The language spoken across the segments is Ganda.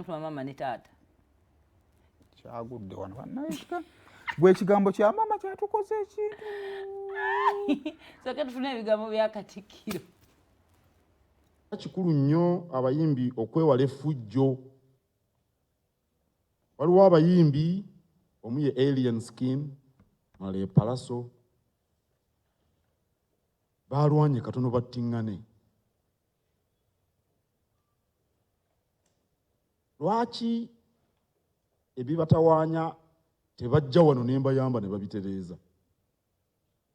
mutuma mama ne taata kyagudde wano bannayika bwe kigambo kya mama kyatukoze ekintu soke tufune ebigambo bya Katikkiro. Kikulu nnyo abayimbi okwewala effujjo. Waliwo abayimbi omu ye Alien Skin male Palaso balwanye katono battiŋŋane. Lwaki ebibatawaanya tebajja wano nembayamba ne babitereeza?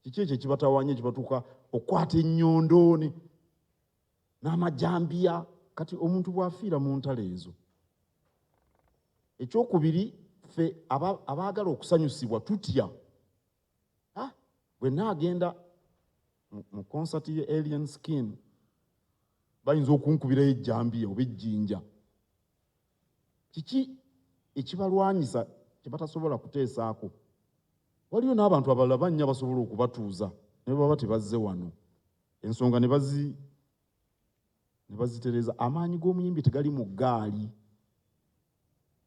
Kiki ekyo ekibatawaanya ekibatuuka okukwata ennyondo n'amajambiya kati omuntu bw'afiira mu ntalo ezo? Ekyokubiri, ffe abaagala okusanyusibwa tutya. Bwe naagenda mu konsati ye Alien Skin bayinza okunkubirayo ejjambiya oba ejjinja. Kiki ekibalwanyisa kye batasobola kuteesaako? Waliyo n'abantu abalala bannya basobola okubatuuza ne baba tebazze wano, ensonga ne bazitereeza. Amaanyi g'omuyimbi tegali mu ggaali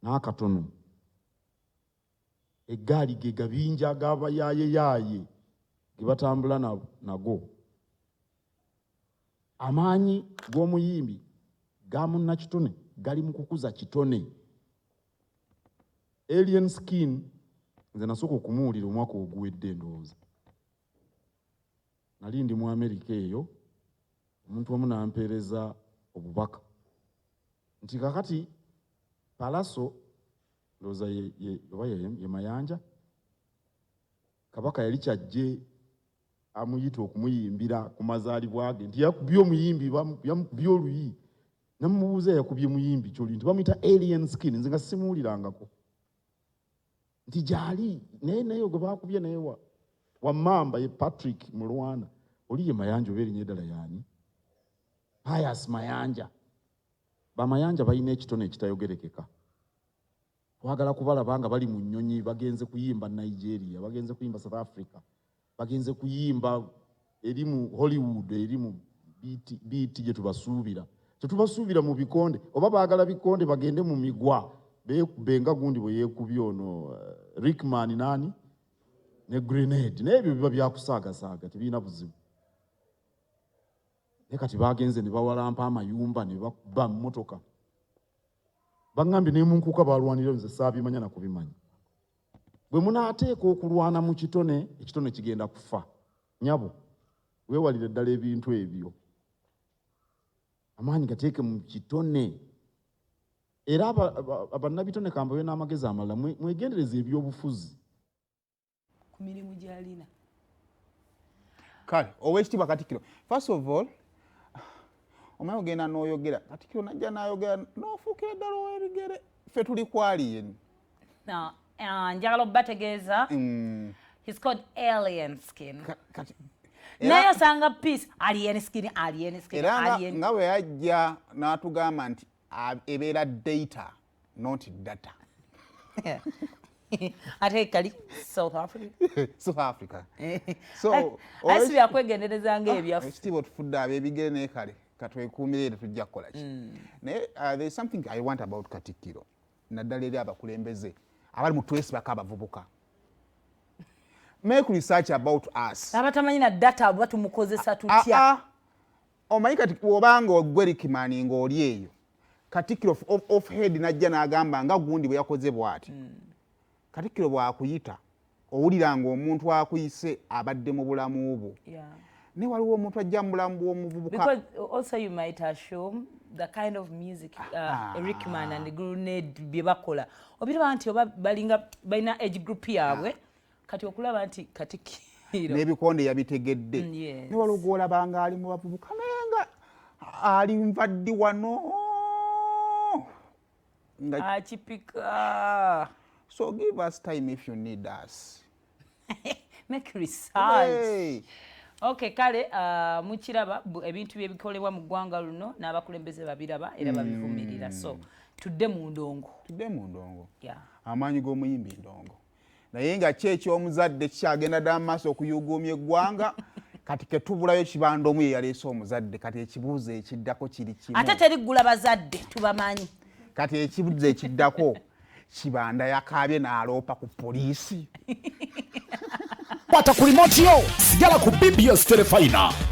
n'akatono. Eggaali ge gabinja ag'abayaaye ge batambula nago. Amaanyi g'omuyimbi ga munnakitone gali mu kukuza kitone. Alien Skin nze nasooka okumuwulira omwaka oguwedde ndowooza. Nali ndi mu Amerika eyo, omuntu omu n'ampeereza obubaka nti kakati Palaso ndowooza ye Mayanja, Kabaka yali kyajje amuyita okumuyimbira ku mazaalibwa ge nti yakubye omuyimbi yamukubye oluyi. Namubuuza yakubye muyimbi kyoli nti bamuyita Alien Skin, nze nga simuwulirangako. Nti gyali naye gwe baakubye naye wammamba ye Patrick Mulwana. Oli ye Mayanja oba erinnya eddala yaani? Pius Mayanja. Bamayanja balina ekitone ekitayogerekeka. Twagala kubalaba nga bali mu nnyonyi, bagenze kuyimba Nigeria, bagenze kuyimba South Africa, bagenze kuyimba eri mu Hollywood, eri mu BT gye tubasuubira. Tetubasuubira mu bikonde, oba baagala bikonde bagende mu migwa beekubenga gundi bwe yeekubye ono Rickman nani ne Grenade. N'ebyo biba byakusaagasaaga tebirina buzibu. Naye kati bagenze ne bawalampa amayumba ne bakuba mu mmotoka. Baŋŋambye ne mu nkuuka balwanira, nze saabimanya na kubimanya. Bwe munaateeka okulwana mu kitone, ekitone kigenda kufa. Nyabo, weewalire ddala ebintu ebyo. Amaanyi gateeke mu kitone. Era abannabitone kambawe n'amagezi amalala mwegendereze ebyobufuzi ku mirimu gy'alina. Kale, Oweekitiibwa Katikkiro, first of all, omanyi ogenda n'oyogera Katikkiro najja n'ayogera n'ofuukira ddala ow'ebigere, ffe tuli kwaliye. Njagala obbategeeza he's called Alien Skin. Naye osanga peace Alien Skin. Era nga bwe yajja n'atugamba nti ebeera data not data. Ate kali South Africa. So asi yakwegenderezanga ebyaffe. Ekitiibwa tufudde ab'ebigere naye kale katwekuumire era tujja kukola ki. Naye there is something I want about Katikkiro naddala eri abakulembeze abali mu twesibako abavubuka. Make research about us. Abatamanyi na data bwa tumukozesa tutya. Omanyi kati obanga ogwe Rickman ng'oli eyo Katikkiro off head najja n'agamba nga gundi bwe yakoze bw'ati. Katikkiro bw'akuyita owulira ng'omuntu akuyise abadde mu bulamu bwo. Ne waliwo omuntu ajja mu bulamu bw'omuvubuka. Because also you might assume the kind of music Rickman and Grenade bye bakola. Obiraba nti oba balinga balina age group yaabwe kati okulaba nti Katikkiro n'ebikonde yabitegedde. Ne waliwo gw'olabanga ali mu bavubuka naye nga ali nvaddi wano. Achipika. So give us time if you need us. Make research. Okay, kale mukiraba ebintu byebikolebwa mu ggwanga luno n'abakulembeze babiraba era babivumirira. So tudde mu ndongo. Amaanyi g'omuyimbi ndongo. Naye nga ky'ekyomuzadde kikyagenda ddala mu maaso okuyuuguumya eggwanga kati ketubulayo kibanda omu ye yaleese omuzadde kati ekibuuzo ekiddako kiri kimu. Ate teriggula bazadde tubamanyi. kati ekibuzo ekiddako Kibanda yakaabye n'aloopa ku poliisi. Kwata ku remote yo sigala ku BBS Telefina.